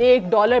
$1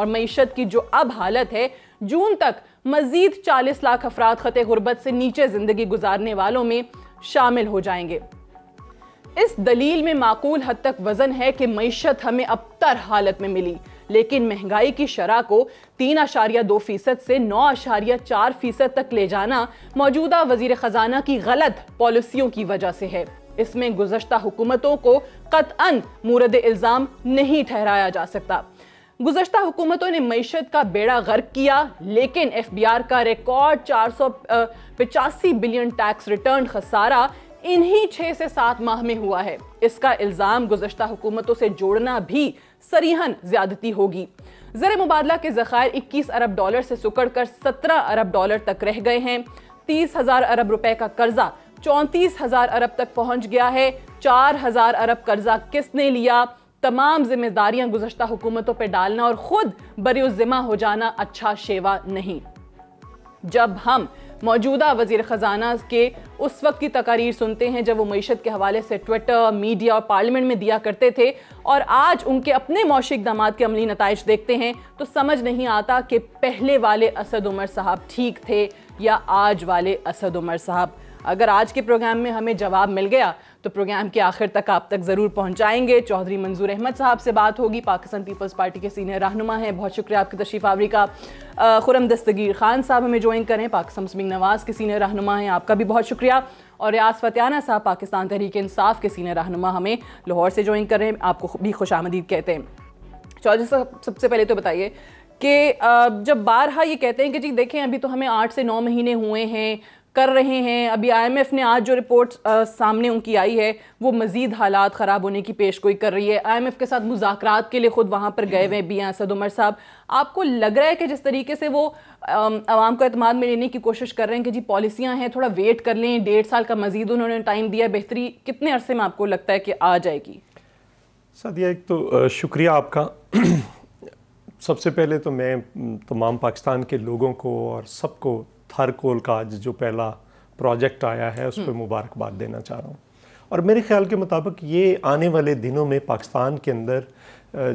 اور معیشت کی جو اب حالت ہے جون تک مزید 40 لاکھ افراد خطے غربت سے نیچے زندگی گزارنے والوں میں شامل ہو جائیں گے۔ اس دلیل میں معقول حد تک وزن ہے کہ معیشت ہمیں ابتر حالت میں ملی، لیکن مہنگائی کی شرح کو 3.2% سے 9.4% تک لے جانا موجودہ وزیر خزانہ کی غلط پالیسیوں کی وجہ سے ہے۔ اس میں گزشتہ حکومتوں کو قطعاً مورد الزام نہیں ٹھہرایا جا سکتا۔ گزشتہ حکومتوں نے معیشت کا بیڑا غرق کیا، لیکن ایف بی آر کا ریکارڈ 485 بلین ٹیکس ریٹرن خسارہ انہی 6 سے 7 ماہ میں ہوا ہے۔ اس کا الزام گزشتہ حکومتوں سے جوڑنا بھی صریحاً زیادتی ہوگی۔ زر مبادلہ کے ذخائر 21 ارب ڈالر سے سکڑ کر 17 ارب ڈالر تک رہ گئے ہیں۔ 30,000 ارب روپے کا قرضہ 34,000 ارب تک پہنچ گیا ہے۔ 4,000 ارب قرضہ کس نے لیا؟ تمام ذمہ داریاں گزشتہ حکومتوں پہ ڈالنا اور خود بری الذمہ ہو جانا اچھا شیوا نہیں۔ جب ہم موجودہ وزیر خزانہ کے اس وقت کی تقاریر سنتے ہیں جب وہ معیشت کے حوالے سے ٹویٹر، میڈیا اور پارلیمنٹ میں دیا کرتے تھے، اور آج ان کے اپنے معاشی اقدامات کے عملی نتائج دیکھتے ہیں، تو سمجھ نہیں آتا کہ پہلے والے اسد عمر صاحب ٹھیک تھے یا آج والے اسد عمر صاحب۔ اگر آج کے پروگرام میں ہمیں جواب مل گیا تو پروگرام کے آخر تک آپ تک ضرور پہنچائیں گے۔ چودھری منظور احمد صاحب سے بات ہوگی، پاکستان پیپلز پارٹی کے سینئر رہنما ہیں، بہت شکریہ آپ کی تشریف آوری کا۔ خرم دستگیر خان صاحب ہمیں جوائن کریں، پاکستان مسلم نواز کے سینئر رہنما ہیں، آپ کا بھی بہت شکریہ۔ اور ریاض فتیانہ صاحب پاکستان تحریک انصاف کے سینئر رہنما ہمیں لاہور سے جوائن کر رہے ہیں، آپ کو بھی خوش آمدید کہتے ہیں۔ چودھری صاحب سب سے پہلے تو بتائیے کہ جب بارہا یہ کہتے ہیں کہ جی دیکھیں ابھی تو ہمیں 8 سے 9 مہینے ہوئے ہیں، کر رہے ہیں، ابھی آئی ایم ایف نے آج جو رپورٹ سامنے ان کی آئی ہے وہ مزید حالات خراب ہونے کی پیش گوئی کر رہی ہے، آئی ایم ایف کے ساتھ مذاکرات کے لیے خود وہاں پر گئے ہوئے بھی ہیں اسد عمر صاحب، آپ کو لگ رہا ہے کہ جس طریقے سے وہ عوام کو اعتماد میں لینے کی کوشش کر رہے ہیں کہ جی پالیسیاں ہیں تھوڑا ویٹ کر لیں، 1.5 سال کا مزید انہوں نے ٹائم دیا، بہتری کتنے عرصے میں آپ کو لگتا ہے کہ آ جائے گی؟ سعدیہ ایک تو شکریہ آپ کا۔ سب سے پہلے تو میں تمام پاکستان کے لوگوں کو اور سب کو تھار کول کا آج جو پہلا پروجیکٹ آیا ہے اس پہ مبارکباد دینا چاہ رہا ہوں، اور میرے خیال کے مطابق یہ آنے والے دنوں میں پاکستان کے اندر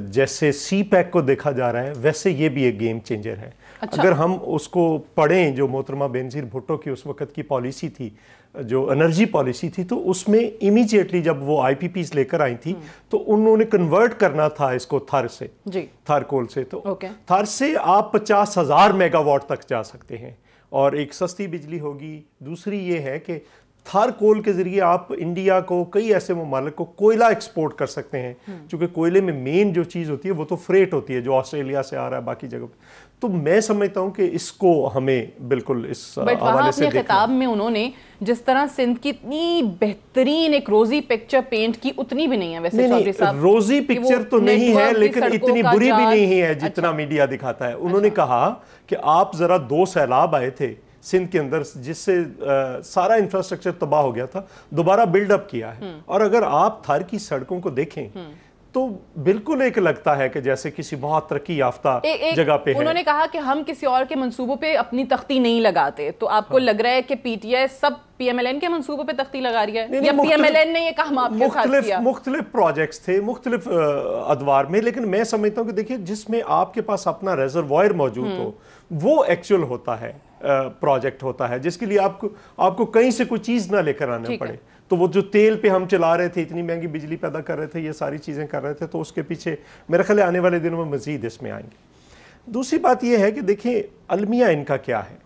جیسے سی پیک کو دیکھا جا رہا ہے ویسے یہ بھی ایک گیم چینجر ہے۔ اگر ہم اس کو پڑھیں جو محترمہ بینظیر بھٹو کی اس وقت کی پالیسی تھی، جو انرجی پالیسی تھی، تو اس میں امیجیٹلی جب وہ آئی پی پیز لے کر آئی تھی تو انہوں نے کنورٹ کرنا تھا اس کو تھار سے، تھار کول سے، تو تھار سے آپ 50,000 میگا واٹ تک جا سکتے ہیں اور ایک سستی بجلی ہوگی۔ دوسری یہ ہے کہ تھار کول کے ذریعے آپ انڈیا کو کئی ایسے ممالک کو کوئلہ ایکسپورٹ کر سکتے ہیں، چونکہ کوئلے میں مین جو چیز ہوتی ہے وہ تو فریٹ ہوتی ہے جو آسٹریلیا سے آ رہا ہے باقی جگہ پہ، تو میں سمجھتا ہوں کہ اس کو ہمیں بالکل اس حوالے سے اپنے خطاب میں انہوں نے جس طرح سندھ کی اتنی بہترین ایک روزی پکچر پینٹ کی اتنی بھی نہیں ہے ویسے چودھری صاحب، روزی پکچر تو نہیں ہے لیکن اتنی بری بھی نہیں ہے جتنا میڈیا دکھاتا ہے۔ انہوں نے کہا کہ آپ ذرا 2 سیلاب آئے تھے سندھ کے اندر جس سے سارا انفراسٹرکچر تباہ ہو گیا تھا، دوبارہ بلڈ اپ کیا ہے، اور اگر آپ تھار کی سڑکوں کو دیکھیں تو بالکل ایک لگتا ہے کہ جیسے کسی بہت ترقی یافتہ جگہ پہ ہے۔ انہوں نے کہا کہ ہم کسی اور کے منصوبوں پہ اپنی تختی نہیں لگاتے، تو آپ کو لگ رہا ہے کہ پی ٹی آئی سب پی ایم ایل این کے منصوبوں پہ تختی لگا رہی ہے، یا پی ایم ایل این نے یہ کام آپ کے ساتھ کیا؟ مختلف پروجیکٹس تھے مختلف ادوار میں، لیکن میں سمجھتا ہوں کہ دیکھیں جس میں آپ کے پاس اپنا ریزروائر موجود ہو وہ ایکچوئل ہوتا ہے، پروجیکٹ ہوتا ہے جس کے لیے آپ کو کہیں سے کوئی چیز نہ لے کر آنا پڑے۔ تو وہ جو تیل پہ ہم چلا رہے تھے، اتنی مہنگی بجلی پیدا کر رہے تھے، یہ ساری چیزیں کر رہے تھے، تو اس کے پیچھے میرے خیال آنے والے دنوں میں مزید اس میں آئیں گے۔ دوسری بات یہ ہے کہ دیکھیں المیہ ان کا کیا ہے،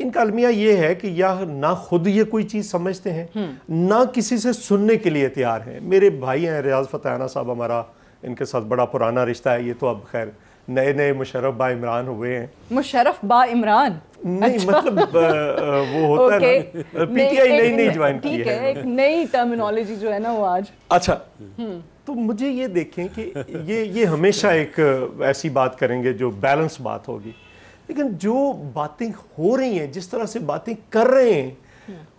ان کا المیہ یہ ہے کہ یا نہ خود یہ کوئی چیز سمجھتے ہیں نہ کسی سے سننے کے لیے تیار ہیں۔ میرے بھائی ہیں ریاض فتیانہ صاحب، ہمارا ان کے ساتھ بڑا پرانا رشتہ ہے، یہ تو اب خیر نئے مشرف با عمران ہوئے ہیں۔ مشرف با عمران نہیں مطلب وہ ہوتا ہے نا، پی ٹی آئی نئی جوائن کی ہے، ایک نئی ٹرمینالوجی جو ہے نا وہ آج۔ اچھا تو مجھے یہ دیکھیں کہ یہ ہمیشہ ایک ایسی بات کریں گے جو بیلنس بات ہوگی، لیکن جو باتیں ہو رہی ہیں، جس طرح سے باتیں کر رہے ہیں،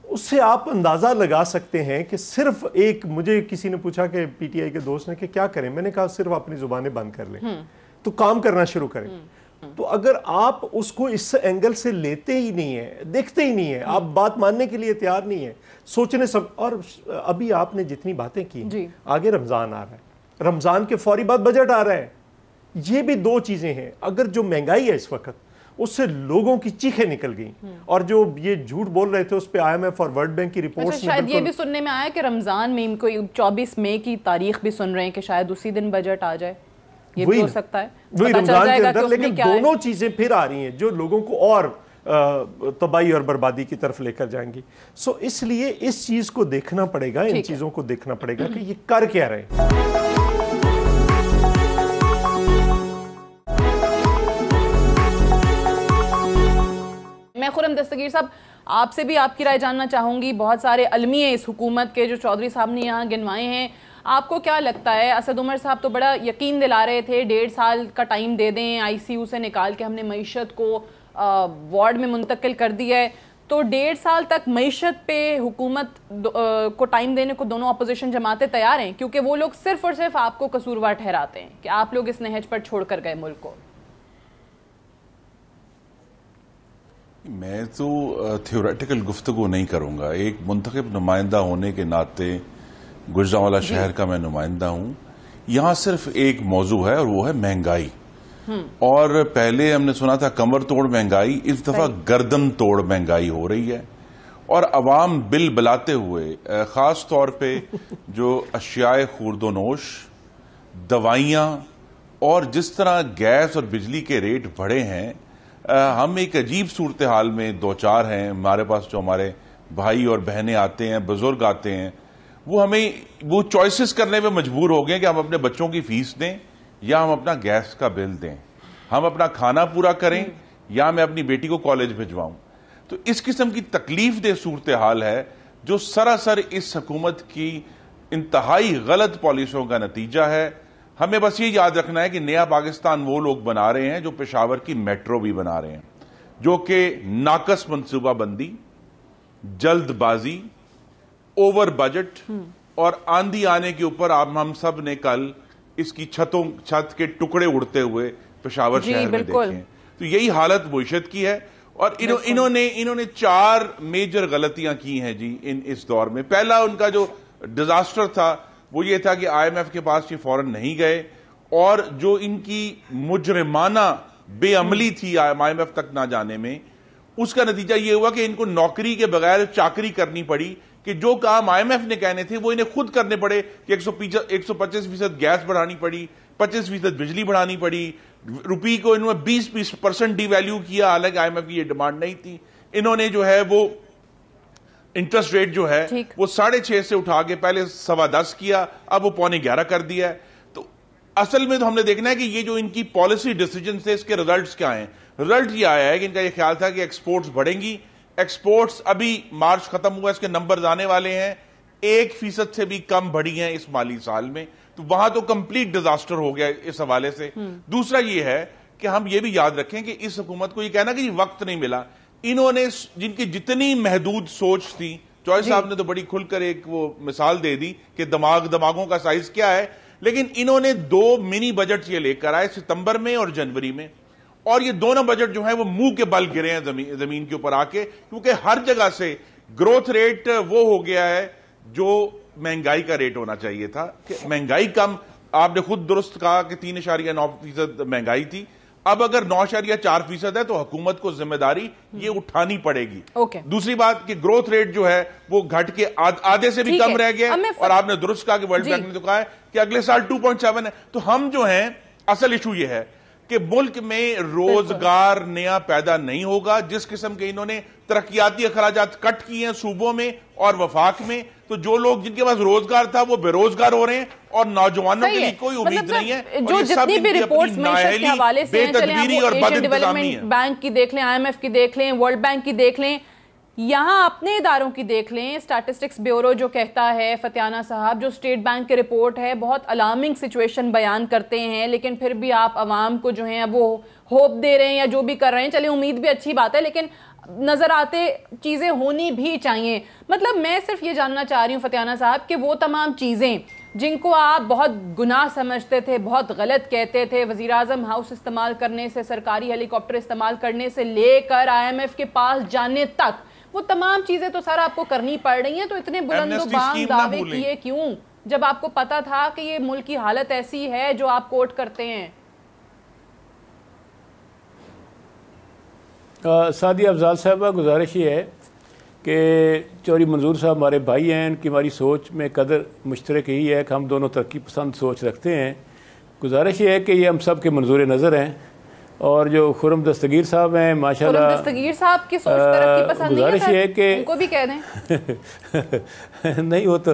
اس سے آپ اندازہ لگا سکتے ہیں کہ صرف ایک، مجھے کسی نے پوچھا کہ پی ٹی آئی کے دوست نے کہ کیا کریں، میں نے کہا صرف اپنی زبانیں بند کر لیں تو کام کرنا شروع کریں۔ تو اگر آپ اس کو اس اینگل سے لیتے ہی نہیں ہیں، دیکھتے ہی نہیں ہیں، آپ بات ماننے کے لیے تیار نہیں ہیں، سوچنے سب، اور ابھی آپ نے جتنی باتیں کی، آگے رمضان آ رہا ہے، رمضان کے فوری بعد بجٹ آ رہا ہے، یہ بھی دو چیزیں ہیں. اگر جو مہنگائی ہے اس وقت اس سے لوگوں کی چیخیں نکل گئیں, اور جو یہ جھوٹ بول رہے تھے اس پہ IMF اور ورلڈ بینک کی رپورٹس میں شاید یہ بھی سننے میں آیا کہ رمضان میں کوئی 24 مئی کی تاریخ بھی سن رہے ہیں کہ شاید اسی دن بجٹ آ جائے, یہ بھی ہو سکتا ہے وہی رمضان کے اندر. لیکن دونوں چیزیں پھر آ رہی ہیں جو لوگوں کو اور تباہی اور بربادی کی طرف لے کر جائیں گی. سو اس لیے اس چیز کو دیکھنا پڑے گا, ان چیزوں کو دیکھنا پڑے گا کہ یہ کر کیا رہے ہیں. میں خرم دستگیر صاحب آپ سے بھی آپ کی رائے جاننا چاہوں گی. بہت سارے المیے اس حکومت کے جو چودھری صاحب نے یہاں گنوائے ہیں, آپ کو کیا لگتا ہے؟ اسد عمر صاحب تو بڑا یقین دلا رہے تھے 1.5 سال کا ٹائم دے دیں, ICU سے نکال کے ہم نے معیشت کو وارڈ میں منتقل کر دیا ہے, تو 1.5 سال تک معیشت پہ حکومت کو ٹائم دینے کو دونوں اپوزیشن جماعتیں تیار ہیں, کیونکہ وہ لوگ صرف اور صرف آپ کو قصوروار ٹھہراتے ہیں کہ آپ لوگ اس نہج پر چھوڑ کر گئے ملک کو. میں تو تھیوریٹیکل گفتگو نہیں کروں گا. ایک منتخب نمائندہ ہونے کے ناطے گجرانوالہ شہر کا میں نمائندہ ہوں. یہاں صرف ایک موضوع ہے اور وہ ہے مہنگائی. اور پہلے ہم نے سنا تھا کمر توڑ مہنگائی, اس دفعہ گردن توڑ مہنگائی ہو رہی ہے. اور عوام بل بلاتے ہوئے خاص طور پہ جو اشیاء خورد و نوش, دوائیاں, اور جس طرح گیس اور بجلی کے ریٹ بڑھے ہیں, ہم ایک عجیب صورتحال میں دوچار ہیں. ہمارے پاس جو ہمارے بھائی اور بہنیں آتے ہیں, بزرگ آتے ہیں, وہ ہمیں وہ چوائسز کرنے پہ مجبور ہو گئے کہ ہم اپنے بچوں کی فیس دیں یا ہم اپنا گیس کا بل دیں, ہم اپنا کھانا پورا کریں یا میں اپنی بیٹی کو کالج بھجواؤں. تو اس قسم کی تکلیف دہ صورتحال ہے جو سراسر اس حکومت کی انتہائی غلط پالیسیوں کا نتیجہ ہے. ہمیں بس یہ یاد رکھنا ہے کہ نیا پاکستان وہ لوگ بنا رہے ہیں جو پشاور کی میٹرو بھی بنا رہے ہیں, جو کہ ناقص منصوبہ بندی, جلد بازی, اوور بجٹ اور آندھی آنے کے اوپر ہم سب نے کل اس کی چھت کے ٹکڑے اڑتے ہوئے پشاور شہر میں دیکھے ہیں. تو یہی حالت معیشت کی ہے. اور انہوں نے 4 میجر غلطیاں کی ہیں جی اس دور میں. پہلا ان کا جو ڈیزاسٹر تھا وہ یہ تھا کہ IMF کے پاس یہ فوراً نہیں گئے, اور جو ان کی مجرمانہ بے عملی تھی IMF تک نہ جانے میں, اس کا نتیجہ یہ ہوا کہ ان کو نوکری کے بغیر چاکری کرنی پڑی, کہ جو کام IMF نے کہنے تھے وہ انہیں خود کرنے پڑے. کہ 125% گیس بڑھانی پڑی, 25% بجلی بڑھانی پڑی, روپی کو انہوں نے 20% ڈی ویلیو کیا, حالانکہ IMF کی یہ ڈیمانڈ نہیں تھی. انہوں نے جو ہے وہ انٹرسٹ ریٹ جو ہے وہ 6.5 سے اٹھا کے پہلے 10.25 کیا, اب وہ 11.25 کر دیا ہے. تو اصل میں تو ہم نے دیکھنا ہے کہ یہ جو ان کی پالیسی ڈیسیجن سے اس کے ریزلٹس کیا ہیں. ریزلٹ یہ آیا ہے کہ ان کا یہ خیال تھا کہ ایکسپورٹس بڑھیں گی. ایکسپورٹس ابھی مارچ ختم ہوا, اس کے نمبرز آنے والے ہیں, 1% سے بھی کم بڑھی ہیں اس مالی سال میں. تو وہاں تو کمپلیٹ ڈیزاسٹر ہو گیا اس حوالے سے. دوسرا یہ ہے کہ ہم یہ بھی یاد رکھیں کہ اس حکومت کو یہ کہنا کہ یہ وقت نہیں ملا, انہوں نے جن کی جتنی محدود سوچ تھی, چوہے صاحب نے تو بڑی کھل کر ایک وہ مثال دے دی کہ دماغوں کا سائز کیا ہے, لیکن انہوں نے 2 منی بجٹ یہ لے کر آئے ستمبر میں اور جنوری میں, اور یہ دونوں بجٹ جو ہیں وہ منہ کے بل گرے ہیں زمین کے اوپر آ کے, کیونکہ ہر جگہ سے گروتھ ریٹ وہ ہو گیا ہے جو مہنگائی کا ریٹ ہونا چاہیے تھا. کہ مہنگائی کم, آپ نے خود درست کہا کہ 3.9% مہنگائی تھی, اب اگر 9.4% ہے تو حکومت کو ذمہ داری یہ اٹھانی پڑے گی. دوسری بات کہ گروتھ ریٹ جو ہے وہ گھٹ کے آدھے سے بھی کم رہ گیا, اور آپ نے درست کہا کہ ورلڈ بینک نے تو کہا ہے کہ اگلے سال 2.7 ہے. تو ہم جو ہیں اصل ایشو یہ ہے کہ ملک میں روزگار نیا پیدا نہیں ہوگا. جس قسم کے انہوں نے ترقیاتی اخراجات کٹ کیے ہیں صوبوں میں اور وفاق میں, تو جو لوگ جن کے پاس روزگار تھا وہ بے روزگار ہو رہے ہیں, اور نوجوانوں کے لیے کوئی امید نہیں ہے. جو جتنی بھی رپورٹس معیشت کے حوالے سے ہیں, چلیں آپ ایشین ڈیولپمنٹ بینک کی دیکھ لیں, IMF کی دیکھ لیں, ورلڈ بینک کی دیکھ لیں, یہاں اپنے اداروں کی دیکھ لیں. سٹیٹسٹکس بیورو جو کہتا ہے, فتیانہ صاحب, جو اسٹیٹ بینک کی رپورٹ ہے, بہت الارمنگ سچویشن بیان کرتے ہیں, لیکن پھر بھی آپ عوام کو جو ہیں وہ ہوپ دے رہے ہیں یا جو بھی کر رہے ہیں. چلیں امید بھی اچھی بات ہے, لیکن نظر آتے چیزیں ہونی بھی چاہیے. مطلب میں صرف یہ جاننا چاہ رہی ہوں فتیانہ صاحب کہ وہ تمام چیزیں جن کو آپ بہت گناہ سمجھتے تھے, بہت غلط کہتے تھے, وزیراعظم ہاؤس استعمال کرنے سے, سرکاری ہیلی کاپٹر استعمال کرنے سے لے کر IMF کے پاس جانے تک, وہ تمام چیزیں تو سر آپ کو کرنی پڑ رہی ہیں. تو اتنے بلند و بانگ دعوے کیے کیوں جب آپ کو پتا تھا کہ یہ ملک کی حالت ایسی ہے جو آپ کوٹ کرتے ہیں؟ سعدیہ افضال صاحبہ، گزارش یہ ہے کہ چوہدری منظور صاحب ہمارے بھائی ہیں، ان کی ہماری سوچ میں قدر مشترک یہی ہے کہ ہم دونوں ترقی پسند سوچ رکھتے ہیں. گزارش یہ ہے کہ یہ ہم سب کے منظور نظر ہیں. اور جو خرم دستگیر صاحب ہیں ماشاءاللہ، خرم دستگیر صاحب کی سوچ ترقی پسند گزارش یہ ہے کہ ان کو بھی کہہ دیں. نہیں، وہ تو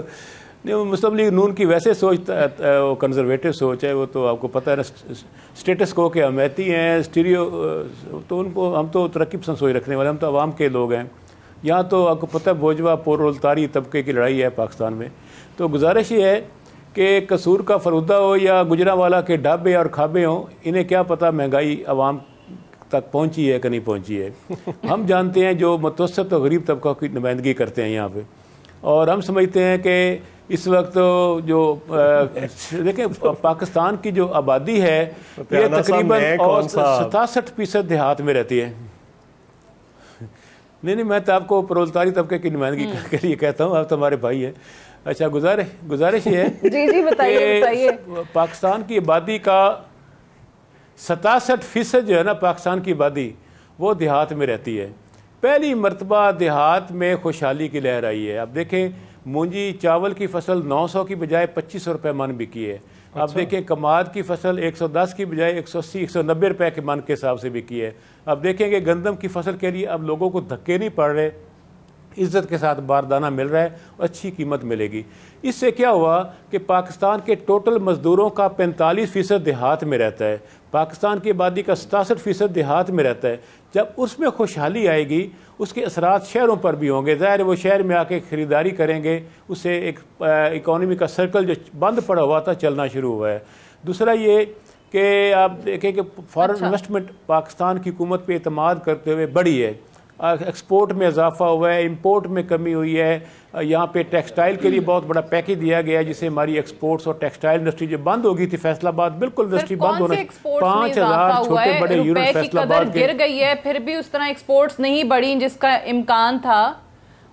نہیں، وہ مسلم لیگ نون کی ویسے سوچ وہ کنزرویٹو سوچ ہے، وہ تو آپ کو پتہ ہے نا، اسٹیٹس کو کے حمایتی ہیں، اسٹیریو، تو ان کو ہم تو ترقی پسند سوچ رکھنے والے، ہم تو عوام کے لوگ ہیں. یہاں تو آپ کو پتہ ہے بوجھوا پرولتاری طبقے کی لڑائی ہے پاکستان میں. تو گزارش یہ ہے کہ قصور کا فرودہ ہو یا گجرانوالہ کے ڈھابے اور کھابے ہوں، انہیں کیا پتہ مہنگائی عوام تک پہنچی ہے کہ نہیں پہنچی ہے. ہم جانتے ہیں جو متوسط اور غریب طبقہ کی نمائندگی کرتے ہیں یہاں پہ، اور ہم سمجھتے ہیں کہ اس وقت جو دیکھیں پاکستان کی جو آبادی ہے یہ تقریباً 67% دیہات میں رہتی ہے. نہیں، میں تو آپ کو پرولتاری طبقے کی نمائندگی کے لیے کہتا ہوں، آپ تو ہمارے بھائی ہیں. اچھا، گزارش یہ ہے جی بتائیے. پاکستان کی آبادی کا 67% جو ہے نا، پاکستان کی آبادی وہ دیہات میں رہتی ہے. پہلی مرتبہ دیہات میں خوشحالی کی لہر آئی ہے. اب دیکھیں مونجی چاول کی فصل 900 کی بجائے 2500 روپے من بکی ہے. اب دیکھیں کماد کی فصل 110 کی بجائے 180 190 روپے کے من کے حساب سے بکی ہے. اب دیکھیں کہ گندم کی فصل کے لیے اب لوگوں کو دھکے نہیں پڑ رہے، عزت کے ساتھ باردانہ مل رہا ہے اور اچھی قیمت ملے گی. اس سے کیا ہوا کہ پاکستان کے ٹوٹل مزدوروں کا 45% دیہات میں رہتا ہے. پاکستان کی آبادی کا 67% دیہات میں رہتا ہے. جب اس میں خوشحالی آئے گی اس کے اثرات شہروں پر بھی ہوں گے. ظاہر ہے وہ شہر میں آ کے خریداری کریں گے، اس سے ایک اکانومی کا سرکل جو بند پڑا ہوا تھا چلنا شروع ہوا ہے. دوسرا یہ کہ آپ دیکھیں کہ فارن انویسٹمنٹ پاکستان کی حکومت پہ اعتماد کرتے ہوئے بڑھی ہے. ایکسپورٹ میں اضافہ ہوا ہے، امپورٹ میں کمی ہوئی ہے. یہاں پہ ٹیکسٹائل کے لیے بہت بڑا پیکیج دیا گیا ہے، جسے ہماری ایکسپورٹس اور ٹیکسٹائل انڈسٹری جو بند ہو گئی تھی فیصل آباد، بالکل انڈسٹری بند ہونا، 5000 چھوٹے بڑے یونٹ فیصل آباد گر گئی ہے، پھر بھی اس طرح ایکسپورٹس نہیں بڑھی جس کا امکان تھا.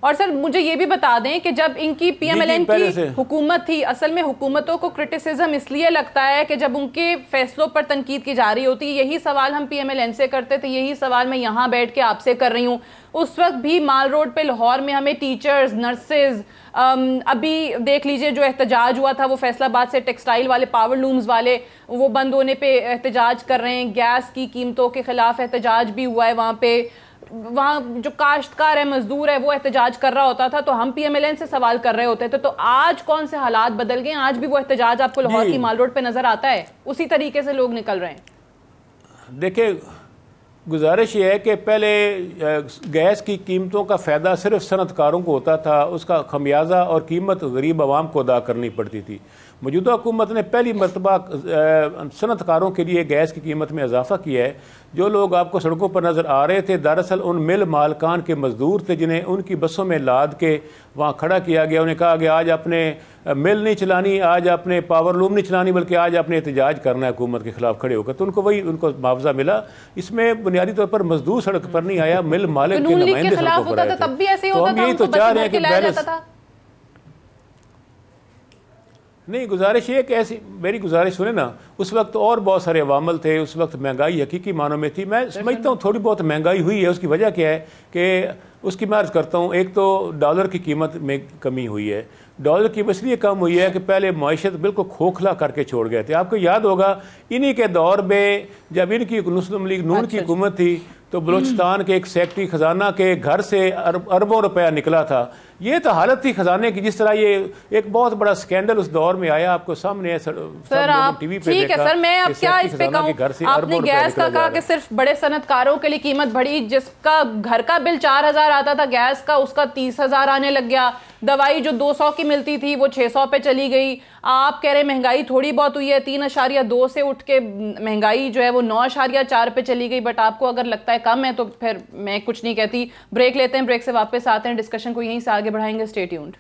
اور سر مجھے یہ بھی بتا دیں کہ جب ان کی پی ایم ایل این کی حکومت تھی، اصل میں حکومتوں کو کرٹیسزم اس لیے لگتا ہے کہ جب ان کے فیصلوں پر تنقید کی جا رہی ہوتی ہے، یہی سوال ہم پی ایم ایل این سے کرتے تھے، یہی سوال میں یہاں بیٹھ کے آپ سے کر رہی ہوں. اس وقت بھی مال روڈ پہ لاہور میں ہمیں ٹیچرز، نرسز، ابھی دیکھ لیجئے جو احتجاج ہوا تھا وہ فیصل آباد سے ٹیکسٹائل والے، پاور لومز والے، وہ بند ہونے پہ احتجاج کر رہے ہیں. گیس کی قیمتوں کے خلاف احتجاج بھی ہوا ہے وہاں پہ. وہاں جو کاشتکار ہے، مزدور ہے، وہ احتجاج کر رہا ہوتا تھا تو ہم پی ایم ایل این سے سوال کر رہے ہوتے تھے. تو آج کون سے حالات بدل گئے؟ آج بھی وہ احتجاج آپ کو لاہور کی مال روڈ پہ نظر آتا ہے؟ اسی طریقے سے لوگ نکل رہے ہیں. دیکھیں گزارش یہ ہے کہ پہلے گیس کی قیمتوں کا فائدہ صرف صنعت کاروں کو ہوتا تھا، اس کا خمیازہ اور قیمت غریب عوام کو ادا کرنی پڑتی تھی. موجودہ حکومت نے پہلی مرتبہ صنعت کاروں کے لیے گیس کی قیمت میں اضافہ کیا ہے. جو لوگ آپ کو سڑکوں پر نظر آ رہے تھے دراصل ان مل مالکان کے مزدور تھے جنہیں ان کی بسوں میں لاد کے وہاں کھڑا کیا گیا. انہیں کہا گیا آج اپنے مل نہیں چلانی، آج اپنے پاور لوم نہیں چلانی، بلکہ آج اپنے احتجاج کرنا ہے حکومت کے خلاف کھڑے ہو کر. تو ان کو وہی ان کو معاوضہ ملا. اس میں بنیادی طور پر مزدور سڑک پر نہیں آیا، مل مالک کے نمائندے سڑکوں پر آئے تھے. تو ہم یہی تو چاہ رہے ہیں کہ بیلنس نہیں. گزارش یہ کہ ایسی میری گزارش سنیں نا، اس وقت اور بہت سارے عوامل تھے. اس وقت مہنگائی حقیقی معنوں میں تھی. میں سمجھتا ہوں تھوڑی بہت مہنگائی ہوئی ہے. اس کی وجہ کیا ہے کہ اس کی میں عرض کرتا ہوں، ایک تو ڈالر کی قیمت میں کمی ہوئی ہے. ڈالر کی اس لیے کم ہوئی ہے کہ پہلے معیشت بالکل کھوکھلا کر کے چھوڑ گئے تھے. آپ کو یاد ہوگا انہی کے دور میں جب ان کی مسلم لیگ نون کی حکومت تھی تو بلوچستان کے ایک سیکٹری خزانہ کے گھر سے اربوں روپیہ نکلا تھا. یہ تو حالت تھی خزانے کی. جس طرح یہ ایک بہت بڑا سکینڈل اس دور میں آیا، آپ کو سامنے ٹی وی پہ ٹھیک ہے سر، میں اب کیا اس پہ کہوں. آپ نے گیس کا کہا کہ صرف بڑے صنعت کاروں کے لیے قیمت بڑھی. جس کا گھر کا بل 4000 آتا تھا گیس کا، اس کا 30000 آنے لگ گیا. دوائی جو 200 کی ملتی تھی وہ 600 پہ چلی گئی. آپ کہہ رہے مہنگائی تھوڑی بہت ہوئی ہے، 3.2 سے اٹھ کے مہنگائی جو ہے وہ 9.4 پہ چلی گئی. بٹ آپ کو اگر لگتا ہے کم ہے تو پھر میں کچھ نہیں کہتی. بریک لیتے ہیں، بریک سے واپس آتے ہیں، ڈسکشن کو یہیں سے آگے بڑھائیں گے. Stay tuned.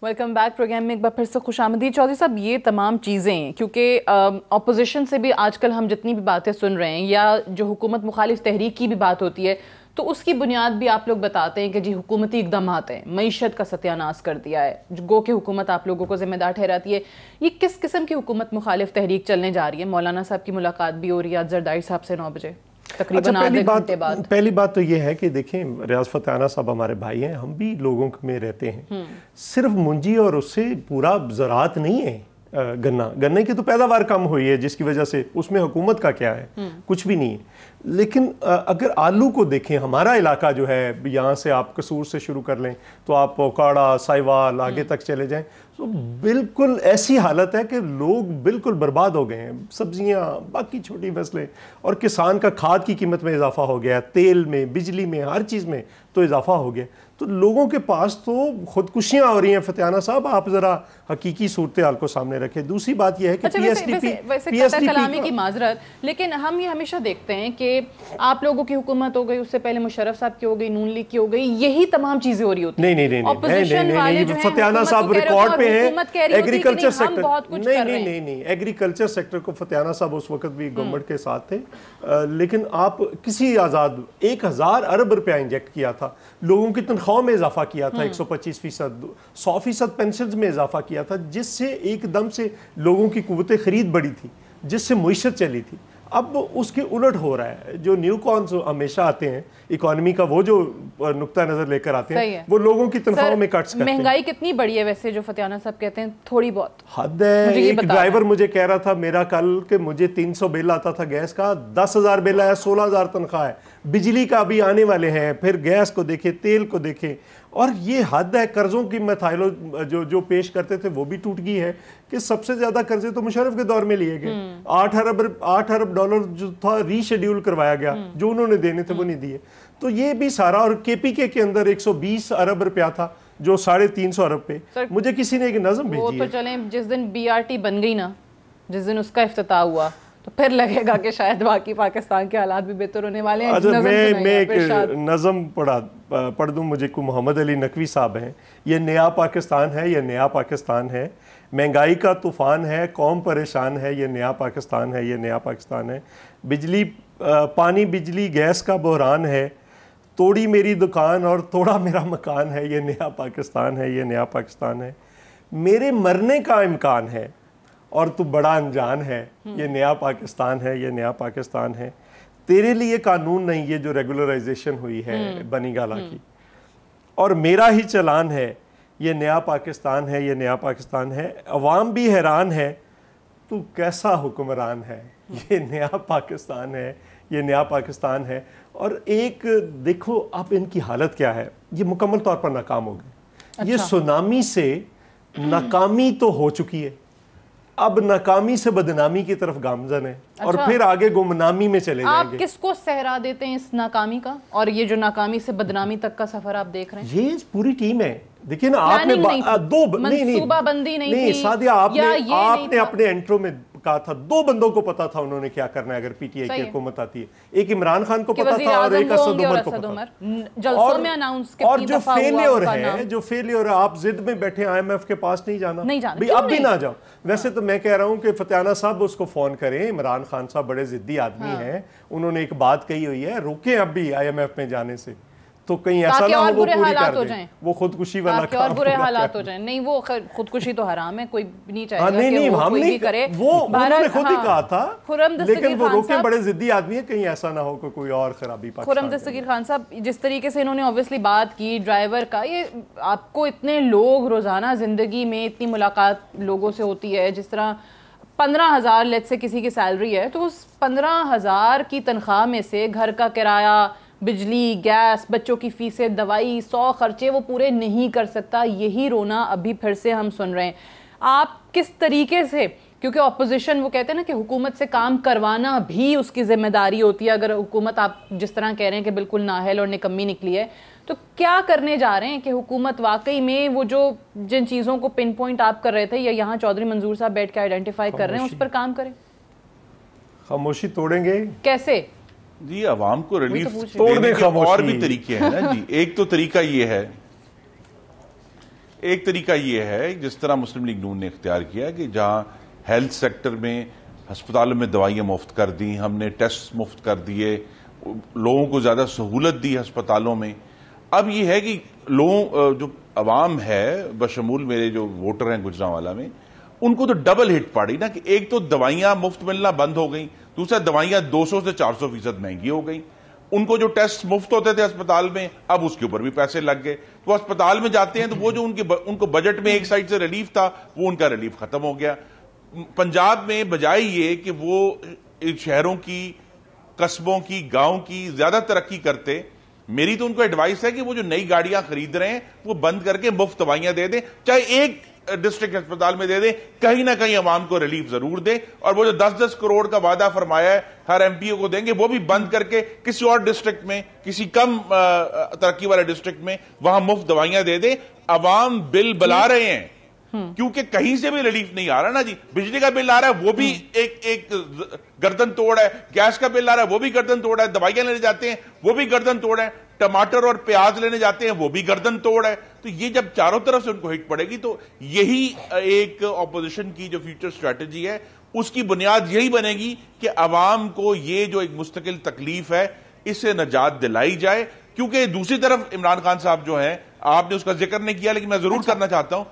Welcome back. Programme میں ایک بار پھر سے خوش آمدید. چودھری صاحب، یہ تمام چیزیں کیونکہ اپوزیشن سے بھی آج کل ہم جتنی بھی باتیں سن رہے ہیں یا جو حکومت مخالف تحریک کی بھی بات ہوتی ہے تو اس کی بنیاد بھی آپ لوگ بتاتے ہیں کہ جی حکومتی اقدامات ہیں, معیشت کا ستیہ ناش کر دیا ہے, گو کہ حکومت آپ لوگوں کو ذمہ دار ٹھہراتی ہے. یہ کس قسم کی حکومت مخالف تحریک چلنے جا رہی ہے؟ مولانا صاحب کی ملاقات بھی ہو رہی ہے آج زرداری صاحب سے 9 بجے تقریباً آدھے گھنٹے بعد. پہلی بات تو یہ ہے کہ دیکھیں ریاض فتح انس صاحب ہمارے بھائی ہیں, ہم بھی لوگوں میں رہتے ہیں. صرف منجی اور اس سے پورا زراعت نہیں ہے. گنے کی تو پیداوار کم ہوئی ہے جس کی وجہ سے اس میں حکومت کا کیا ہے, کچھ بھی نہیں ہے. لیکن اگر آلو کو دیکھیں, ہمارا علاقہ جو ہے یہاں سے آپ قصور سے شروع کر لیں تو آپ اوکاڑا, سائیوال آگے تک چلے جائیں تو بالکل ایسی حالت ہے کہ لوگ بالکل برباد ہو گئے ہیں. سبزیاں, باقی چھوٹی فصلیں, اور کسان کا کھاد کی قیمت میں اضافہ ہو گیا, تیل میں, بجلی میں, ہر چیز میں تو اضافہ ہو گیا. تو لوگوں کے پاس تو خودکشیاں ہو رہی ہیں. فتح صاحب آپ ذرا حقیقی صورتحال کو سامنے رکھیں. دوسری بات یہ ہے کہ پی ایس ڈی پی, ویسے قطع کلامی کی معذرت, لیکن ہم یہ ہمیشہ دیکھتے ہیں کہ آپ لوگوں کی حکومت ہو گئی, اس سے پہلے مشرف صاحب کی ہو گئی, نون لیگ کی ہو گئی, یہی تمام چیزیں ہو رہی ہوتی ہیں. نہیں, فتح صاحب ریکارڈ پہ ہیں ایگریکلچر سیکٹر. نہیں, ایگریکلچر سیکٹر کو فتح صاحب اس وقت بھی گورنمنٹ کے ساتھ تھے, لیکن آپ کسی آزاد 1000 ارب روپیہ انجیکٹ کیا تھا, لوگوں کی تنخواہ میں اضافہ کیا تھا, 125%, 100% پینشنز میں اضافہ کیا تھا, جس سے ایک دم سے لوگوں کی قوت خرید بڑھی تھی, جس سے معیشت چلی تھی. اب اس کے الٹ ہو رہا ہے. جو نیو کونز ہمیشہ آتے ہیں اکانومی کا, وہ جو نقطہ نظر لے کر آتے ہیں, وہ لوگوں کی تنخواہوں میں کٹس کرتے ہیں. مہنگائی کتنی بڑی ہے ویسے جو فتح صاحب کہتے ہیں؟ تھوڑی بہت حد ہے. ایک ڈرائیور مجھے کہہ رہا تھا میرا کل کہ مجھے 300 بل آتا تھا گیس کا, 10,000 بل آیا, 16,000 تنخواہ ہے. بجلی کا بھی آنے والے ہیں, پھر گیس کو دیکھیں, تیل کو دیکھیں. اور یہ حد ہے. قرضوں کی میتھائلو جو پیش کرتے تھے وہ بھی ٹوٹ گئی ہے کہ سب سے زیادہ قرضے تو مشرف کے دور میں لیے گئے. 8 ارب ڈالر جو تھا ری شیڈیول کروایا گیا, جو انہوں نے دینے تھے وہ نہیں دیے. تو یہ بھی سارا. اور کے پی کے اندر 120 ارب روپیہ تھا جو 350 ارب پہ. مجھے کسی نے ایک نظم بھیجی ہے. وہ تو چلیں, جس دن BRT بن گئی نا, جس دن اس کا افتتاح ہوا, تو پھر لگے گا کہ شاید باقی پاکستان کے حالات بھی بہتر ہونے والے ہیں. میں ایک نظم پڑھ دوں. مجھے کو محمد علی نقوی صاحب ہیں. یہ نیا پاکستان ہے, یہ نیا پاکستان ہے. مہنگائی کا طوفان ہے, قوم پریشان ہے, یہ نیا پاکستان ہے, یہ نیا پاکستان ہے. پانی بجلی گیس کا بحران ہے, توڑی میری دکان اور توڑا میرا مکان ہے, یہ نیا پاکستان ہے, یہ نیا پاکستان ہے. میرے مرنے کا امکان ہے اور تو بڑا انجان ہے, یہ نیا پاکستان ہے, یہ نیا پاکستان ہے. تیرے لیے قانون نہیں یہ جو ریگولرائزیشن ہوئی ہے بنی گالا کی, اور میرا ہی چلان ہے, یہ نیا پاکستان ہے, یہ نیا پاکستان ہے. عوام بھی حیران ہے, تو کیسا حکمران ہے, یہ نیا پاکستان ہے, یہ نیا پاکستان ہے. اور ایک دیکھو اب ان کی حالت کیا ہے, یہ مکمل طور پر ناکام ہو گئے. یہ سونامی سے ناکامی تو ہو چکی ہے, اب ناکامی سے بدنامی کی طرف گامزن ہے, اور پھر آگے گمنامی میں چلے جائیں گے. آپ کس کو صحرا دیتے ہیں اس ناکامی کا, اور یہ جو ناکامی سے بدنامی تک کا سفر آپ دیکھ رہے ہیں؟ یہ پوری ٹیم ہے. دیکھیں نا, آپ نے منصوبہ بندی نہیں تھی. سادیہ, آپ نے اپنے انٹرو میں کہا تھا 2 بندوں کو پتا تھا انہوں نے کیا کرنا ہے اگر پی ٹی آئی کی حکومت آتی ہے. ایک عمران خان کو پتا تھا اور ایک اسد عمر کو پتا تھا. اور جو فیلیور ہے, آپ ضد میں بیٹھے IMF کے پاس نہیں جانا, اب بھی نہ جاؤ. ویسے تو میں کہہ رہا ہوں کہ فتح صاحب اس کو فون کریں. عمران خان صاحب بڑے ضدی آدمی ہیں, انہوں نے ایک بات کہی ہوئی ہے, روکیں اب بھی IMF میں جانے سے, تو کہیں ایسا نہ ہو وہ پوری کر دیں, وہ خودکشی والا کام اور برے حالات ہو جائیں. نہیں, وہ خودکشی تو حرام ہے, کوئی نہیں چاہے گا کہ وہ کوئی بھی کرے. وہ انہوں نے خود ہی کہا تھا, لیکن وہ روکیں, بڑے ضدی آدمی ہے, کہیں ایسا نہ ہو کہ کوئی اور خرابی. خرم دستگیر خان صاحب, جس طریقے سے انہوں نے اوبویسلی بات کی ڈرائیور کا, یہ آپ کو اتنے لوگ روزانہ زندگی میں اتنی ملاقات لوگوں سے ہوتی ہے, جس طرح 15,000 لیٹ سے کسی کی سیلری ہے, تو اس 15,000 کی تنخواہ میں سے گھر کا کرایہ, بجلی, گیس, بچوں کی فیسیں, دوائی, 100 خرچے وہ پورے نہیں کر سکتا. یہی رونا ابھی پھر سے ہم سن رہے ہیں. آپ کس طریقے سے, کیونکہ اپوزیشن وہ کہتے ہیں نا کہ حکومت سے کام کروانا بھی اس کی ذمہ داری ہوتی ہے, اگر حکومت آپ جس طرح کہہ رہے ہیں کہ بالکل نااہل اور نکمی نکلی ہے, تو کیا کرنے جا رہے ہیں کہ حکومت واقعی میں وہ جو جن چیزوں کو پن پوائنٹ آپ کر رہے تھے یا یہاں چودھری منظور صاحب بیٹھ کے آئیڈینٹیفائی کر رہے ہیں, اس پر کام کریں؟ خاموشی توڑیں گے کیسے؟ جی عوام کو ریلیف دینے کے اور بھی طریقے ہیں نا جی. ایک تو طریقہ یہ ہے جس طرح مسلم لیگ نون نے اختیار کیا کہ جہاں ہیلتھ سیکٹر میں ہسپتالوں میں دوائیاں مفت کر دیں, ہم نے ٹیسٹ مفت کر دیے, لوگوں کو زیادہ سہولت دی ہسپتالوں میں. اب یہ ہے کہ لوگوں جو عوام ہے بشمول میرے جو ووٹر ہیں گجرانوالہ میں, ان کو تو ڈبل ہٹ پڑی نا, کہ ایک تو دوائیاں مفت ملنا بند ہو گئیں, دوسرا دوائیاں 200 سے 400% مہنگی ہو گئیں. ان کو جو ٹیسٹ مفت ہوتے تھے اسپتال میں, اب اس کے اوپر بھی پیسے لگ گئے. وہ اسپتال میں جاتے ہیں تو وہ جو ان کو بجٹ میں ایک سائڈ سے ریلیف تھا, وہ ان کا ریلیف ختم ہو گیا. پنجاب میں بجائے یہ کہ وہ شہروں کی, قصبوں کی, گاؤں کی زیادہ ترقی کرتے, میری تو ان کو ایڈوائس ہے کہ وہ جو نئی گاڑیاں خرید رہے ہیں وہ بند کر کے مفت دوائیاں دے دیں, چاہے ایک ڈسٹرکٹ اسپتال میں دے دیں, کہیں نہ کہیں عوام کو ریلیف ضرور دیں. اور وہ جو 10-10 کروڑ کا وعدہ فرمایا ہے ہر ایم پی او کو دیں گے, وہ بھی بند کر کے کسی اور ڈسٹرکٹ میں, کسی کم ترقی والے ڈسٹرکٹ میں وہاں مفت دوائیاں دے دیں. عوام بل بلا رہے ہیں کیونکہ کہیں سے بھی ریلیف نہیں آ رہا نا جی. بجلی کا بل آ رہا ہے وہ بھی ایک گردن توڑ ہے, گیس کا بل آ رہا ہے وہ بھی گردن توڑ ہے, دوائیاں لینے جاتے ہیں وہ بھی گردن توڑ ہے, ٹماٹر اور پیاز لینے جاتے ہیں وہ بھی گردن توڑ ہے. تو یہ جب چاروں طرف سے ان کو ہٹ پڑے گی تو یہی ایک اپوزیشن کی جو فیوچر اسٹریٹجی ہے اس کی بنیاد یہی بنے گی کہ عوام کو یہ جو ایک مستقل تکلیف ہے اس سے نجات دلائی جائے. کیونکہ دوسری طرف عمران خان صاحب جو ہیں, آپ نے اس کا ذکر نہیں کیا لیکن میں ضرور کرنا چاہتا ہوں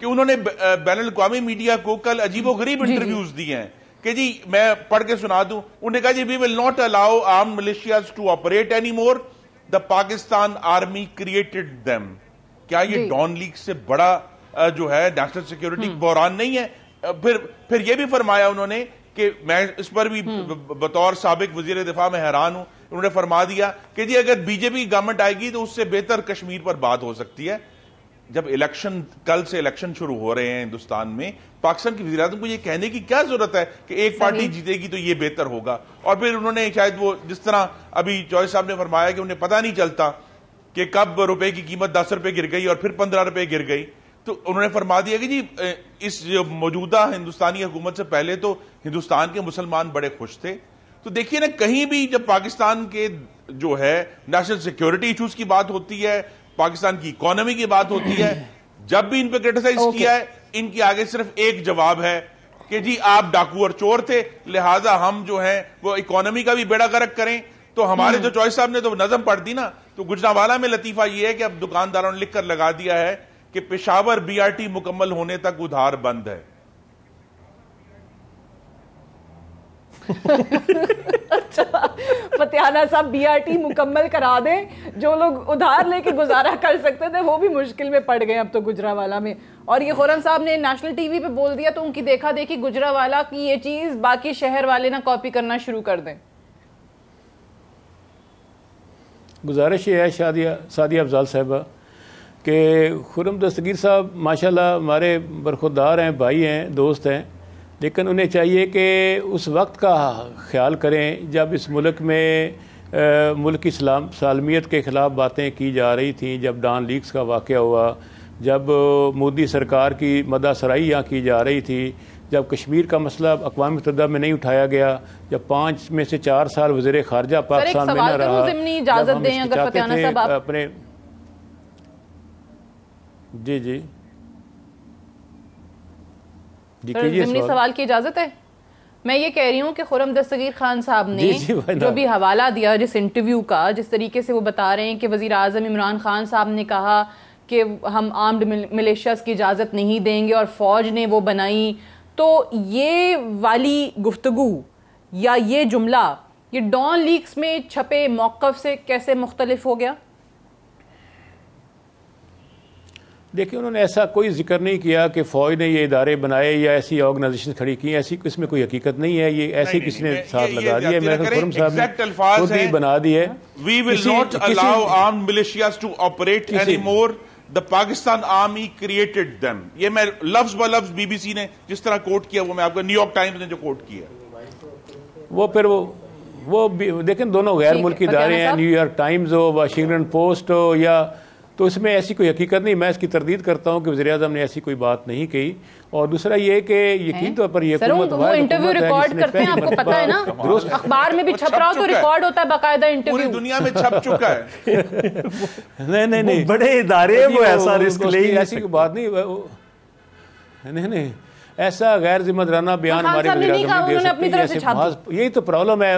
کہ انہوں نے بین الاقوامی میڈیا کو کل عجیب و غریب انٹرویوز دیے ہیں کہ جی میں پڑھ کے سنا دوں. انہوں نے کہا جی we will not allow armed militias to operate any more, the Pakistan army created them. کیا یہ ڈان لیگ سے بڑا جو ہے نیشنل سیکیورٹی بحران نہیں ہے؟ پھر یہ بھی فرمایا انہوں نے کہ میں اس پر بھی بطور سابق وزیر دفاع میں حیران ہوں, انہوں نے فرما دیا کہ جی اگر بی جے پی گورنمنٹ آئے گی تو اس سے بہتر کشمیر پر بات ہو سکتی ہے. جب الیکشن, کل سے الیکشن شروع ہو رہے ہیں ہندوستان میں, پاکستان کی وزیراعظم کو یہ کہنے کی کیا ضرورت ہے کہ ایک پارٹی جیتے گی تو یہ بہتر ہوگا؟ اور پھر انہوں نے شاید وہ جس طرح ابھی چوہے صاحب نے فرمایا کہ انہیں پتہ نہیں چلتا کہ کب روپے کی قیمت 10 روپے گر گئی اور پھر 15 روپے گر گئی, تو انہوں نے فرما دیا کہ جی اس موجودہ ہندوستانی حکومت سے پہلے تو ہندوستان کے مسلمان بڑے خوش تھے. تو دیکھیے نا, کہیں بھی جب پاکستان کے جو ہے نیشنل سیکیورٹی ایشوز کی بات ہوتی ہے, پاکستان کی اکانومی کی بات ہوتی ہے, جب بھی ان پہ کرٹیسائز کیا ہے, ان کی آگے صرف ایک جواب ہے کہ جی آپ ڈاکو اور چور تھے, لہٰذا ہم جو ہیں وہ اکانومی کا بھی بیڑا غرق کریں. تو ہمارے جو چوائس صاحب نے تو نظم پڑھ دی نا, تو گجرانوالہ میں لطیفہ یہ ہے کہ اب دکانداروں نے لکھ کر لگا دیا ہے کہ پشاور بی آر ٹی مکمل ہونے تک ادھار بند ہے. فتیانہ صاحب بی آر ٹی مکمل کرا دیں, جو لوگ ادھار لے کے گزارا کر سکتے تھے وہ بھی مشکل میں پڑ گئے اب تو گجرانوالہ میں. اور یہ خرم صاحب نے نیشنل ٹی وی پہ بول دیا تو ان کی دیکھا دیکھی گجرانوالہ کی یہ چیز باقی شہر والے نہ کاپی کرنا شروع کر دیں. گزارش یہ ہے سعدیہ افضال صاحبہ کہ خرم دستگیر صاحب ماشاءاللہ ہمارے برخوردار ہیں, بھائی ہیں, دوست ہیں, لیکن انہیں چاہیے کہ اس وقت کا خیال کریں جب اس ملک میں ملک کی سالمیت کے خلاف باتیں کی جا رہی تھیں, جب ڈان لیگز کا واقعہ ہوا, جب مودی سرکار کی مدح سرائی یہاں کی جا رہی تھی, جب کشمیر کا مسئلہ اقوام متحدہ میں نہیں اٹھایا گیا, جب 5 میں سے 4 سال وزیر خارجہ پاکستان میں نہ رہا, اجازت دیں اگر فتیانہ صاحب اپنے جی ضمنی سوال کی اجازت ہے؟ میں یہ کہہ رہی ہوں کہ خرم دستگیر خان صاحب نے جو بھی حوالہ دیا جس انٹرویو کا, جس طریقے سے وہ بتا رہے ہیں کہ وزیر اعظم عمران خان صاحب نے کہا کہ ہم آرمڈ ملیشیاز کی اجازت نہیں دیں گے اور فوج نے وہ بنائی, تو یہ والی گفتگو یا یہ جملہ یہ ڈان لیگز میں چھپے موقف سے کیسے مختلف ہو گیا؟ دیکھیں انہوں نے ایسا کوئی ذکر نہیں کیا کہ فوج نے یہ ادارے بنائے یا ایسی آرگنائزیشن کھڑی کی, ایسی اس میں کوئی حقیقت نہیں ہے. یہ ایسے کسی نے ساتھ لگا دیا ہے, میرے خرم صاحب نے خود ہی بنا دی ہے. We will not allow armed militias to operate anymore. The Pakistan Army created them. یہ میں لفظ بہ لفظ بی بی سی نے جس طرح کوٹ کیا وہ میں آپ کو, نیو یارک ٹائمز نے جو کوٹ کیا وہ پھر وہ دیکھیں دونوں غیر ملکی ادارے ہیں, نیو یارک ٹائمز ہو, واشنگٹن پوسٹ ہو, یا تو اس میں ایسی کوئی حقیقت نہیں. میں اس کی تردید کرتا ہوں کہ وزیر اعظم نے ایسی کوئی بات نہیں کہی. اور دوسرا یہ کہ یقین طور پر یہ حکومت وہ انٹرویو ریکارڈ کرتے ہیں, آپ کو پتہ ہے نا, اخبار میں بھی چھپ رہا ہو تو ریکارڈ ہوتا ہے باقاعدہ انٹرویو, پوری دنیا میں چھپ چکا ہے. نہیں بڑے ادارے ہیں, وہ ایسا رسک لے, ایسی کوئی بات نہیں, ایسا غیر ذمہ دارانہ بیان ہمارے وزیر اعظم نے دے سکتے ہیں. یہی تو پرابلم ہے.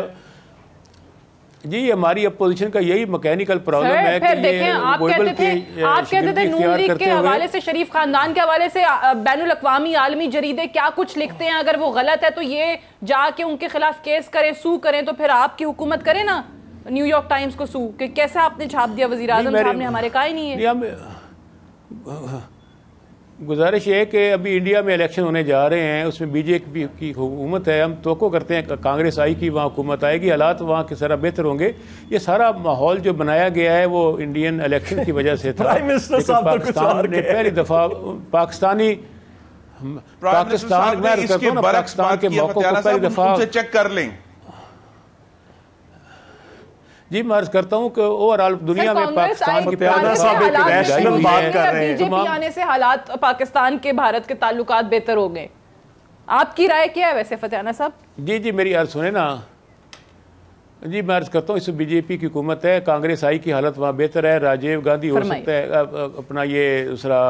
جی ہماری اپوزیشن کا یہی مکینیکل پرابلم ہے کہ دیکھیں آپ کہتے تھے نون لیگ کے حوالے سے، شریف خاندان کے حوالے سے بین الاقوامی عالمی جریدے کیا کچھ لکھتے ہیں، اگر وہ غلط ہے تو یہ جا کے ان کے خلاف کیس کریں، سو کریں، تو پھر آپ کی حکومت کرے نا نیو یارک ٹائمز کو سو، کہ کیسے آپ نے چھاپ دیا، وزیر اعظم صاحب نے ہمارے کہا ہی نہیں ہے۔ گزارش یہ ہے کہ ابھی انڈیا میں الیکشن ہونے جا رہے ہیں، اس میں بی جے پی کی حکومت ہے، ہم توقع کرتے ہیں کہ کانگریس آئی کی وہاں حکومت آئے گی، حالات وہاں کے ذرا بہتر ہوں گے۔ یہ سارا ماحول جو بنایا گیا ہے وہ انڈین الیکشن کی وجہ سے تھا، پاکستان نے پہلی دفعہ پاکستان کے موقع کو پہلی دفعہ چیک کر لیں۔ جی میں عرض کرتا ہوں کہ اوورآل دنیا میں پاکستان کی بی جے پی آنے سے حالات پاکستان کے بھارت کے تعلقات بہتر ہو گئے، آپ کی رائے کیا ہے ویسے فتح صاحب؟ جی میری عرض سنیں نا، جی میں عرض کرتا ہوں اس بی جے پی کی حکومت ہے، کانگریس آئی کی حالت وہاں بہتر ہے، راجیو گاندھی ہو سکتا ہے اپنا یہ دوسرا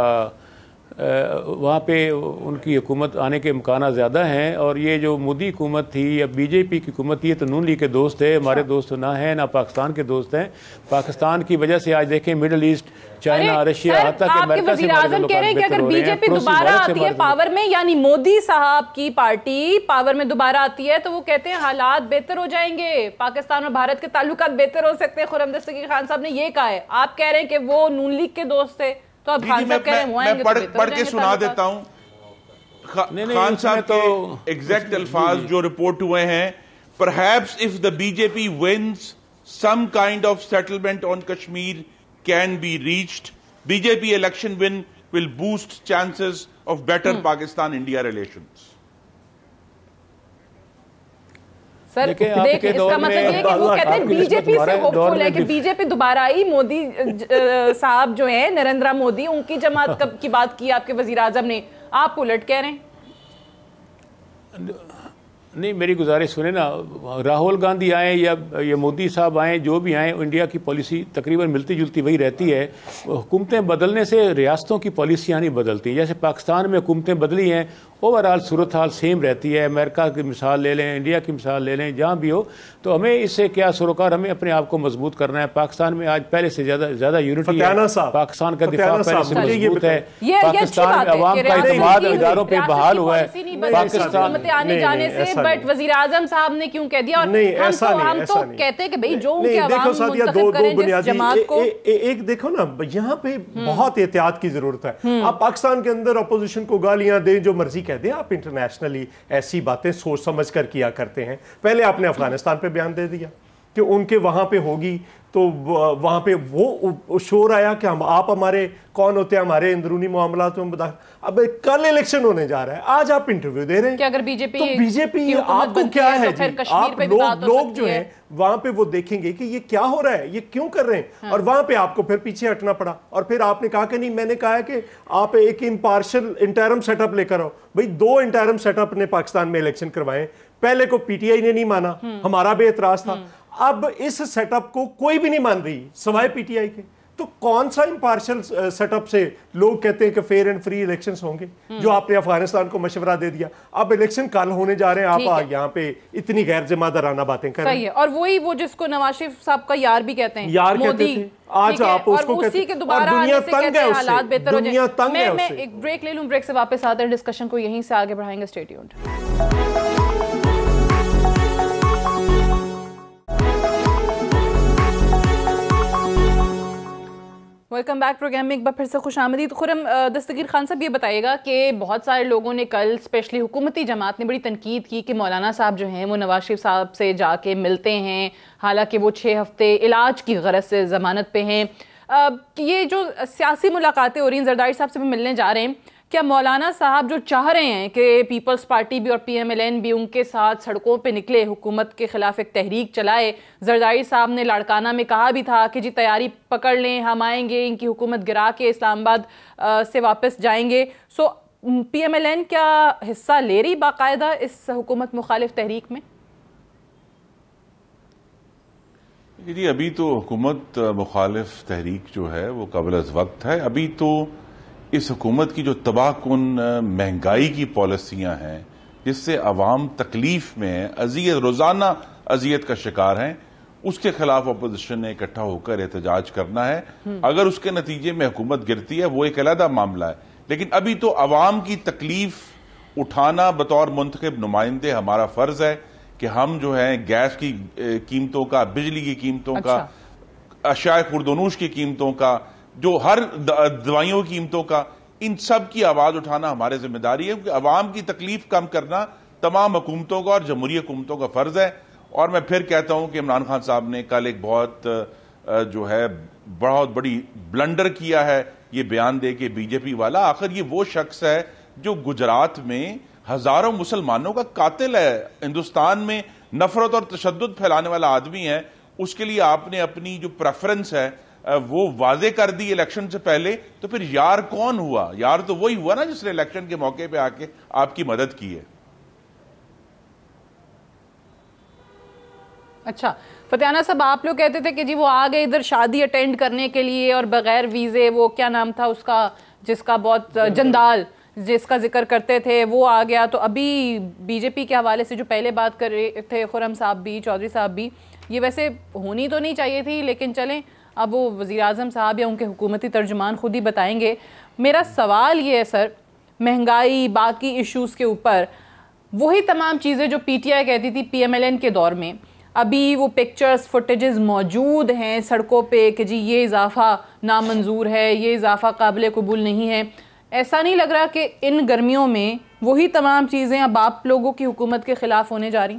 وہاں پہ ان کی حکومت آنے کے امکانات زیادہ ہیں، اور یہ جو مودی حکومت تھی یا بی جے پی کی حکومت تھی، یہ تو نون لیگ کے دوست ہے، ہمارے دوست نہ ہیں نہ پاکستان کے دوست ہیں۔ پاکستان کی وجہ سے آج دیکھیں مڈل ایسٹ، چائنا، رشیا، حتیٰ کہ امریکہ سے وزیر اعظم کہہ رہے ہیں کہ اگر بی جے پی دوبارہ آتی ہے پاور میں، یعنی مودی صاحب کی پارٹی پاور میں دوبارہ آتی ہے، تو وہ کہتے ہیں حالات بہتر ہو جائیں گے، پاکستان اور بھارت کے تعلقات بہتر ہو سکتے ہیں۔ خرم دستگیر خان صاحب نے یہ کہا ہے، آپ کہہ رہے ہیں کہ وہ نون لیگ کے دوست تھے، تو اب خان صاحب کہہ رہے ہیں وہ آئیں گے تو بہتر ہو جائیں گے۔ پڑھ کے سنا دیتا ہوں خان صاحب کے ایگزیکٹ الفاظ جو رپورٹ ہوئے ہیں، perhaps if the BJP wins, some kind of settlement on Kashmir can be reached. BJP election win will boost chances of better Pakistan-India relations. سر دیکھیں اس کا مطلب یہ کہ وہ کہتے ہیں بی جے پی سے ہوپفل ہے کہ بی جے پی دوبارہ آئی، مودی صاحب جو ہیں نریندر مودی، ان کی جماعت کی بات کی آپ کے وزیر اعظم نے، آپ الٹ کہہ رہے ہیں۔ نہیں میری گزارش سنیں نا، راہل گاندھی آئیں یا مودی صاحب آئیں، جو بھی آئیں، انڈیا کی پالیسی تقریباً ملتی جلتی وہی رہتی ہے۔ حکومتیں بدلنے سے ریاستوں کی پالیسیاں نہیں بدلتی، جیسے پاکستان میں حکومتیں بدلی ہیں، اوورآل صورتحال سیم رہتی ہے۔ امریکہ کی مثال لے لیں، انڈیا کی مثال لے لیں، جہاں بھی ہو، تو ہمیں اس سے کیا سروکار، ہمیں اپنے آپ کو مضبوط کرنا ہے۔ پاکستان میں آج پہلے سے زیادہ یونٹی ہے، پاکستان کا دفاع پہلے سے مضبوط ہے، پاکستان میں عوام کا اعتماد اداروں پہ بحال ہوا ہے۔ پاکستان آنے جانے سے بٹ وزیر اعظم صاحب نے کیوں کہہ دیا؟ اور ہم تو کہتے ہیں کہ بھئی جو ان کے عوام منتخب کریں جس جماعت کو، ایک دیکھو نا یہاں پہ بہت احتیاط کی ضرورت ہے۔ آپ پاکستان کے اندر اپوزیشن کو گالیاں دیں، جو مرضی کہہ دیں، آپ انٹرنیشنلی ایسی باتیں سوچ سمجھ کر کیا کرتے ہیں۔ پہلے آپ نے افغانستان پہ بیان دے دیا کہ ان کے وہاں پہ ہوگی، تو وہاں پہ وہ شور آیا کہ آپ ہمارے کون ہوتے ہیں، ہمارے اندرونی معاملات میں اب کل الیکشن ہونے جا رہا ہے، آج آپ انٹرویو دے رہے ہیں کہ اگر بی جے پی آپ کو کیا ہے جی، آپ لوگ جو ہیں وہاں پہ وہ دیکھیں گے کہ یہ کیا ہو رہا ہے، یہ کیوں کر رہے ہیں، اور وہاں پہ آپ کو پھر پیچھے ہٹنا پڑا، اور پھر آپ نے کہا کہ نہیں، میں نے کہا ہے کہ آپ ایک امپارشل انٹرم سیٹ اپ لے کر آؤ۔ بھئی 2 انٹرم سیٹ اپ نے پاکستان میں الیکشن کروائے، پہلے کو پی ٹی آئی نے نہیں مانا، ہمارا بھی اعتراض تھا، اب اس سیٹ اپ کو کوئی بھی نہیں مان رہی سوائے پی ٹی آئی کے، تو کون سا امپارشل سیٹ اپ سے لوگ کہتے ہیں کہ فیئر اینڈ فری الیکشنز ہوں گے، جو آپ نے افغانستان کو مشورہ دے دیا۔ اب الیکشن کل ہونے جا رہے ہیں، آپ یہاں پہ اتنی غیر ذمہ دارانہ باتیں کر رہے ہیں۔ صحیح ہے، اور وہی وہ جس کو نواز شریف صاحب کا یار بھی کہتے ہیں، یار کہتے تھے، آج آپ اس کو کہتے ہیں، اور دنیا تنگ ہے اس سے، دنیا تنگ ہے اس سے۔ میں ایک بریک لے لوں، بریک سے واپس آتے ہیں، ڈسکشن کو یہیں سے آگے بڑھائیں گے، stay tuned. Welcome back programme میں ایک بار پھر سے خوش آمدید۔ خرم دستگیر خان صاحب یہ بتائیے گا کہ بہت سارے لوگوں نے کل اسپیشلی حکومتی جماعت نے بڑی تنقید کی کہ مولانا صاحب جو ہیں وہ نواز شریف صاحب سے جا کے ملتے ہیں، حالانکہ وہ 6 ہفتے علاج کی غرض سے ضمانت پہ ہیں۔ یہ جو سیاسی ملاقاتیں ہو رہی ہیں، زرداری صاحب سے بھی ملنے جا رہے ہیں، کیا مولانا صاحب جو چاہ رہے ہیں کہ پیپلز پارٹی بھی اور پی ایم ایل این بھی ان کے ساتھ سڑکوں پہ نکلے، حکومت کے خلاف ایک تحریک چلائے؟ زرداری صاحب نے لاڑکانہ میں کہا بھی تھا کہ جی تیاری پکڑ لیں، ہم آئیں گے، ان کی حکومت گرا کے اسلام آباد سے واپس جائیں گے۔ سو پی ایم ایل این کیا حصہ لے رہی باقاعدہ اس حکومت مخالف تحریک میں؟ جی ابھی تو حکومت مخالف تحریک جو ہے وہ قبل از وقت ہے۔ ابھی تو اس حکومت کی جو تباہ کن مہنگائی کی پالیسیاں ہیں، جس سے عوام تکلیف میں اذیت، روزانہ اذیت کا شکار ہیں، اس کے خلاف اپوزیشن نے اکٹھا ہو کر احتجاج کرنا ہے. اگر اس کے نتیجے میں حکومت گرتی ہے وہ ایک علیحدہ معاملہ ہے, لیکن ابھی تو عوام کی تکلیف اٹھانا بطور منتخب نمائندے ہمارا فرض ہے کہ ہم جو ہے گیس کی قیمتوں کا, بجلی کی قیمتوں کا, اشیاء خوردونوش کی قیمتوں کا, جو ہر دوائیوں کی قیمتوں کا, ان سب کی آواز اٹھانا ہمارے ذمہ داری ہے, کیونکہ عوام کی تکلیف کم کرنا تمام حکومتوں کا اور جمہوری حکومتوں کا فرض ہے. اور میں پھر کہتا ہوں کہ عمران خان صاحب نے کل ایک بہت جو ہے بہت بڑی بلنڈر کیا ہے یہ بیان دے کے بی جے پی والا. آخر یہ وہ شخص ہے جو گجرات میں ہزاروں مسلمانوں کا قاتل ہے, ہندوستان میں نفرت اور تشدد پھیلانے والا آدمی ہے. اس کے لیے آپ نے اپنی جو پریفرنس ہے وہ واضح کر دی الیکشن سے پہلے, تو پھر یار کون ہوا؟ یار تو وہی ہوا نا جس نے الیکشن کے موقع پہ آ کے آپ کی مدد کی ہے. اچھا فتیانہ صاحب, آپ لوگ کہتے تھے کہ جی وہ آ گئے ادھر شادی اٹینڈ کرنے کے لیے اور بغیر ویزے, وہ کیا نام تھا اس کا جس کا بہت جندال جس کا ذکر کرتے تھے وہ آ گیا. تو ابھی بی جے پی کے حوالے سے جو پہلے بات کر رہے تھے خرم صاحب بھی, چودھری صاحب بھی, یہ ویسے ہونی تو نہیں چاہیے تھی, لیکن چلیں اب وہ وزیر اعظم صاحب یا ان کے حکومتی ترجمان خود ہی بتائیں گے. میرا سوال یہ ہے سر, مہنگائی باقی ایشوز کے اوپر وہی تمام چیزیں جو پی ٹی آئی کہتی تھی پی ایم ایل این کے دور میں, ابھی وہ پکچرز فوٹیجز موجود ہیں سڑکوں پہ کہ جی یہ اضافہ نامنظور ہے, یہ اضافہ قابل قبول نہیں ہے. ایسا نہیں لگ رہا کہ ان گرمیوں میں وہی تمام چیزیں اب آپ لوگوں کی حکومت کے خلاف ہونے جا رہی؟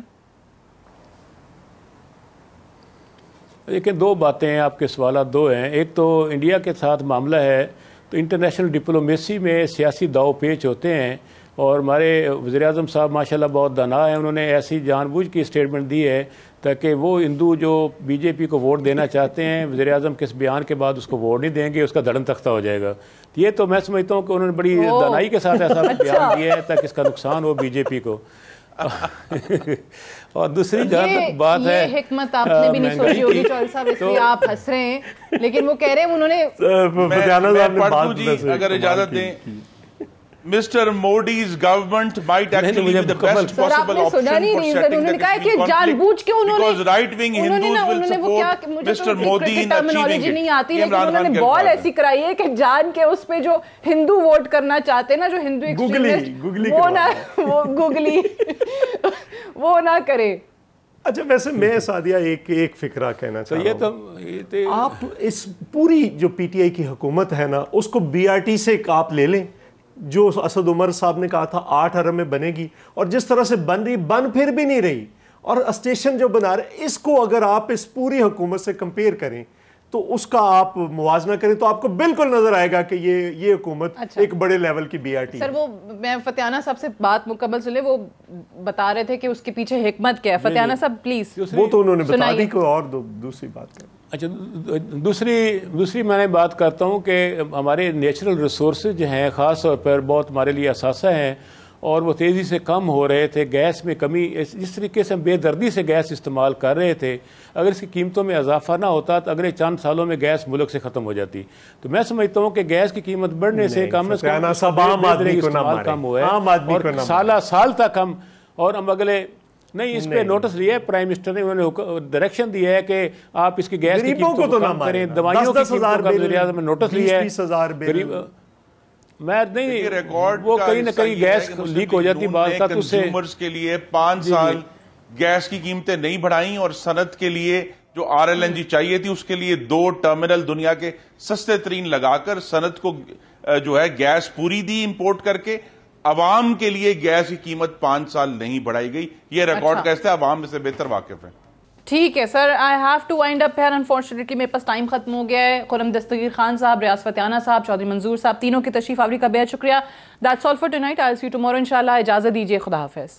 لیکن دو باتیں ہیں, آپ کے سوالات دو ہیں. ایک تو انڈیا کے ساتھ معاملہ ہے تو انٹرنیشنل ڈپلومیسی میں سیاسی داؤ پیچ ہوتے ہیں, اور ہمارے وزیر اعظم صاحب ماشاءاللہ بہت دانا ہیں, انہوں نے ایسی جان بوجھ کی اسٹیٹمنٹ دی ہے تاکہ وہ ہندو جو بی جے پی کو ووٹ دینا چاہتے ہیں وزیر اعظم کے اس بیان کے بعد اس کو ووٹ نہیں دیں گے, اس کا دھڑم تختہ ہو جائے گا. یہ تو میں سمجھتا ہوں کہ انہوں نے بڑی دانائی کے ساتھ ایسا بیان دیا ہے تاکہ اس کا نقصان ہو بی جے پی کو. اور دوسری جہاں تک بات ہے, یہ حکمت آپ نے بھی نہیں سوچی ہوگی چودھری صاحب, اس لیے آپ ہنس رہے ہیں, لیکن وہ کہہ رہے ہیں انہوں نے میں پڑھ دوں جی اگر اجازت دیں. Mr. Modi's government might actually be the best possible option for setting the conflict because right-wing Hindus will support Mr. Modi in achieving it. انہوں نے بال ایسی کرائی ہے کہ جان کے اس پہ جو ہندو ووٹ کرنا چاہتے ہیں نا, جو ہندو ایکسٹریمسٹ, وہ گوگلی وہ نہ کرے. اچھا ویسے میں سعدیہ ایک فکرہ کہنا چاہتا ہوں, آپ اس پوری جو پی ٹی آئی کی حکومت ہے نا اس کو بی آر ٹی سے آپ لے لیں, جو اسد عمر صاحب نے کہا تھا 8 ارب میں بنے گی, اور جس طرح سے بن رہی بن پھر بھی نہیں رہی, اور اسٹیشن جو بنا رہے اس کو اگر آپ اس پوری حکومت سے کمپیئر کریں تو اس کا آپ موازنہ کریں تو آپ کو بالکل نظر آئے گا کہ یہ حکومت ایک بڑے لیول کی بی آر ٹی. سر وہ میں فتیانہ صاحب سے بات مکمل سن لیں, وہ بتا رہے تھے کہ اس کے پیچھے حکمت کیا ہے. فتیانہ صاحب پلیز. وہ تو انہوں نے بتا دی, کوئی اور دوسری بات کریں. اچھا دوسری میں نے بات کرتا ہوں کہ ہمارے نیچرل ریسورسز جو ہیں خاص طور پر بہت ہمارے لیے اثاثہ ہیں, اور وہ تیزی سے کم ہو رہے تھے. گیس میں کمی, جس طریقے سے ہم بے دردی سے گیس استعمال کر رہے تھے, اگر اس کی قیمتوں میں اضافہ نہ ہوتا تو اگلے چند سالوں میں گیس ملک سے ختم ہو جاتی. تو میں سمجھتا ہوں کہ گیس کی قیمت بڑھنے سے کم از کم استعمال کم ہوا ہے, اور سالہ سال تک ہم, اور ہم اگلے نہیں اس پہ نوٹس لیا ہے پرائم منسٹر نے, انہوں نے ڈائریکشن دیا ہے کہ آپ اس کی گیس کی قیمتوں کو کم کریں, دوائیوں کی قیمتوں کا وزیر اعظم نے نوٹس لیا ہے. میں نہیں, وہ کہیں نہ کہیں گیس لیک ہو جاتی بعض کا, تو اس سے کنزیومرز کے لیے 5 سال گیس کی قیمتیں نہیں بڑھائیں, اور صنعت کے لیے جو آر ایل این جی چاہیے تھی اس کے لیے 2 ٹرمینل دنیا کے سستے ترین لگا کر صنعت کو جو ہے گیس پوری دی امپورٹ کر کے. عوام کے لیے گیس کی قیمت 5 سال نہیں بڑھائی گئی. یہ ریکارڈ کیسے عوام میں سے بہتر واقف ہے. ٹھیک ہے sir, I have to wind up here unfortunately, میرے پاس ٹائم ختم ہو گیا ہے. خرم دستگیر خان صاحب, ریاض فتیانہ صاحب, چودھری منظور صاحب, تینوں کی تشریف آوری کا بہت شکریہ. That's all for tonight. I will see you tomorrow انشاءاللہ. اجازت دیجیے, خدا حافظ.